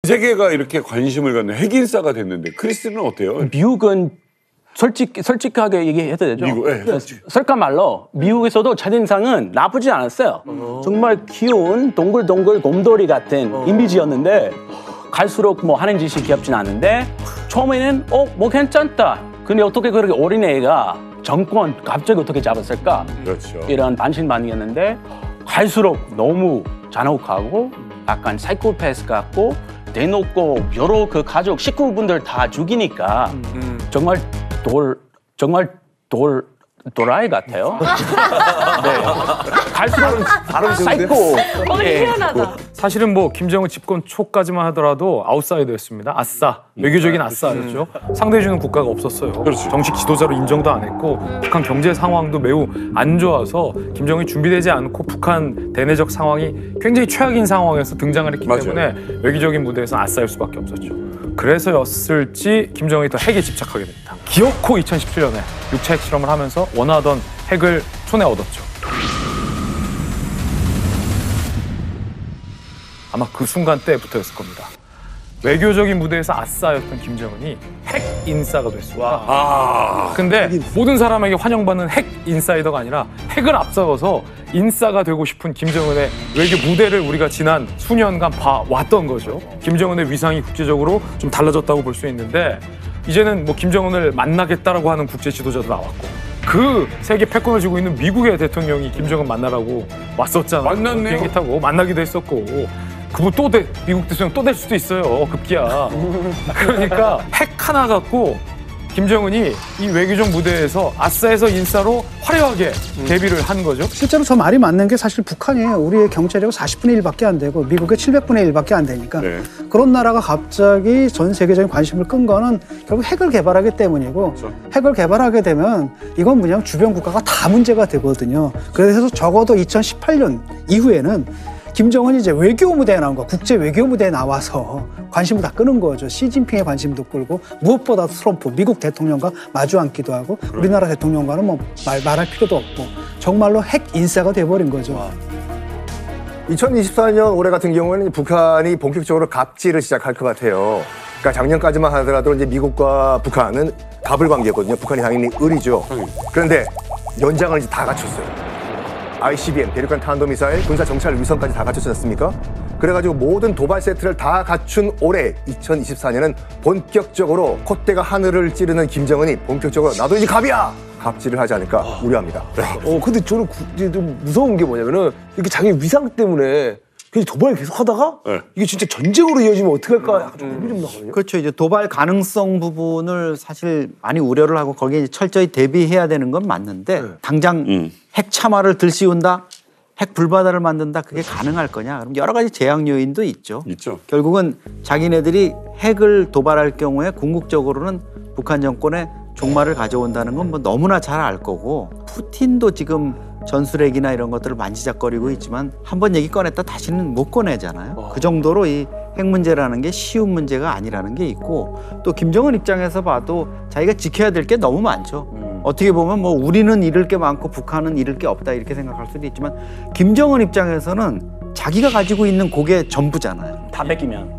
세계가 이렇게 관심을 갖는 핵인싸가 됐는데 크리스는 어때요? 미국은 솔직하게 얘기해도 되죠? 미국, 솔직한 말로 미국에서도 첫인상은 나쁘지 않았어요. 정말 귀여운 동글동글 곰돌이 같은 이미지였는데 갈수록 뭐 하는 짓이 귀엽진 않은데 처음에는 뭐 괜찮다. 근데 어떻게 그렇게 어린애가 정권 갑자기 어떻게 잡았을까? 그렇죠. 이런 반신반의였는데 갈수록 너무 잔혹하고 약간 사이코패스 같고 대놓고 여러 그 가족 식구분들 다 죽이니까 정말 도라이 같아요. 네. 갈수록 사이코. 희한하다. 사실은 뭐 김정은 집권 초까지만 하더라도 아웃사이더였습니다. 아싸, 외교적인 아싸였죠. 상대해주는 국가가 없었어요. 그렇죠. 정식 지도자로 인정도 안 했고 북한 경제 상황도 매우 안 좋아서 김정은이 준비되지 않고 북한 대내적 상황이 굉장히 최악인 상황에서 등장을 했기 맞아요. 때문에 외교적인 무대에서는 아싸일 수밖에 없었죠. 그래서였을지 김정은이 더 핵에 집착하게 됩니다. 기어코 2017년에 6차 핵실험을 하면서 원하던 핵을 손에 얻었죠. 아마 그 순간 때부터였을 겁니다. 외교적인 무대에서 아싸였던 김정은이 핵 인싸가 됐습니다. 근데 모든 사람에게 환영받는 핵 인사이더가 아니라 핵을 앞서서 인싸가 되고 싶은 김정은의 외교 무대를 우리가 지난 수년간 봐왔던 거죠. 김정은의 위상이 국제적으로 좀 달라졌다고 볼 수 있는데 이제는 뭐 김정은을 만나겠다라고 하는 국제 지도자도 나왔고 그 세계 패권을 쥐고 있는 미국의 대통령이 김정은 만나라고 왔었잖아요. 만났네요. 비행기 타고 만나기도 했었고 그분 미국 대통령 또 될 수도 있어요. 급기야. 그러니까 핵 하나 갖고 김정은이 이 외교적 무대에서 아싸에서 인싸로 화려하게 데뷔를 한 거죠. 실제로 저 말이 맞는 게 사실 북한이에요. 우리의 경제력은 40분의 1밖에 안 되고 미국의 700분의 1밖에 안 되니까 네. 그런 나라가 갑자기 전 세계적인 관심을 끈 거는 결국 핵을 개발하기 때문이고 그렇죠. 핵을 개발하게 되면 이건 그냥 주변 국가가 다 문제가 되거든요. 그래서 적어도 2018년 이후에는 김정은이 이제 외교 무대에 나온 거, 국제 외교 무대에 나와서 관심을 다 끄는 거죠. 시진핑의 관심도 끌고 무엇보다도 트럼프, 미국 대통령과 마주 앉기도 하고 우리나라 대통령과는 뭐 말할 필요도 없고 정말로 핵 인싸가 돼버린 거죠. 2024년 올해 같은 경우에는 북한이 본격적으로 갑질을 시작할 것 같아요. 그러니까 작년까지만 하더라도 이제 미국과 북한은 갑을 관계였거든요. 북한이 당연히 을이죠. 그런데 연장을 이제 다 갖췄어요. ICBM, 대륙간 탄도미사일, 군사 정찰 위성까지 다 갖췄지 않습니까? 그래가지고 모든 도발 세트를 다 갖춘 올해 2024년은 본격적으로 콧대가 하늘을 찌르는 김정은이 본격적으로 나도 이제 갑이야! 갑질을 하지 않을까 우려합니다. 근데 저는 좀 무서운 게 뭐냐면은 이렇게 자기 위상 때문에 그냥 도발을 계속 하다가 이게 진짜 전쟁으로 이어지면 어떡할까 약간 좀 고민이 좀 나거든요. 그렇죠. 이제 도발 가능성 부분을 사실 많이 우려를 하고 거기에 이제 철저히 대비해야 되는 건 맞는데 당장 핵 참화를 들씌운다, 핵 불바다를 만든다 그게 가능할 거냐? 그럼 여러 가지 제약 요인도 있죠. 결국은 자기네들이 핵을 도발할 경우에 궁극적으로는 북한 정권의 종말을 가져온다는 건 뭐 너무나 잘 알 거고 푸틴도 지금 전술핵이나 이런 것들을 만지작거리고 있지만 한 번 얘기 꺼냈다 다시는 못 꺼내잖아요. 그 정도로 이 핵 문제라는 게 쉬운 문제가 아니라는 게 있고 또 김정은 입장에서 봐도 자기가 지켜야 될 게 너무 많죠. 어떻게 보면 뭐 우리는 잃을 게 많고 북한은 잃을 게 없다 이렇게 생각할 수도 있지만 김정은 입장에서는 자기가 가지고 있는 그게 전부잖아요. 다 뺏기면.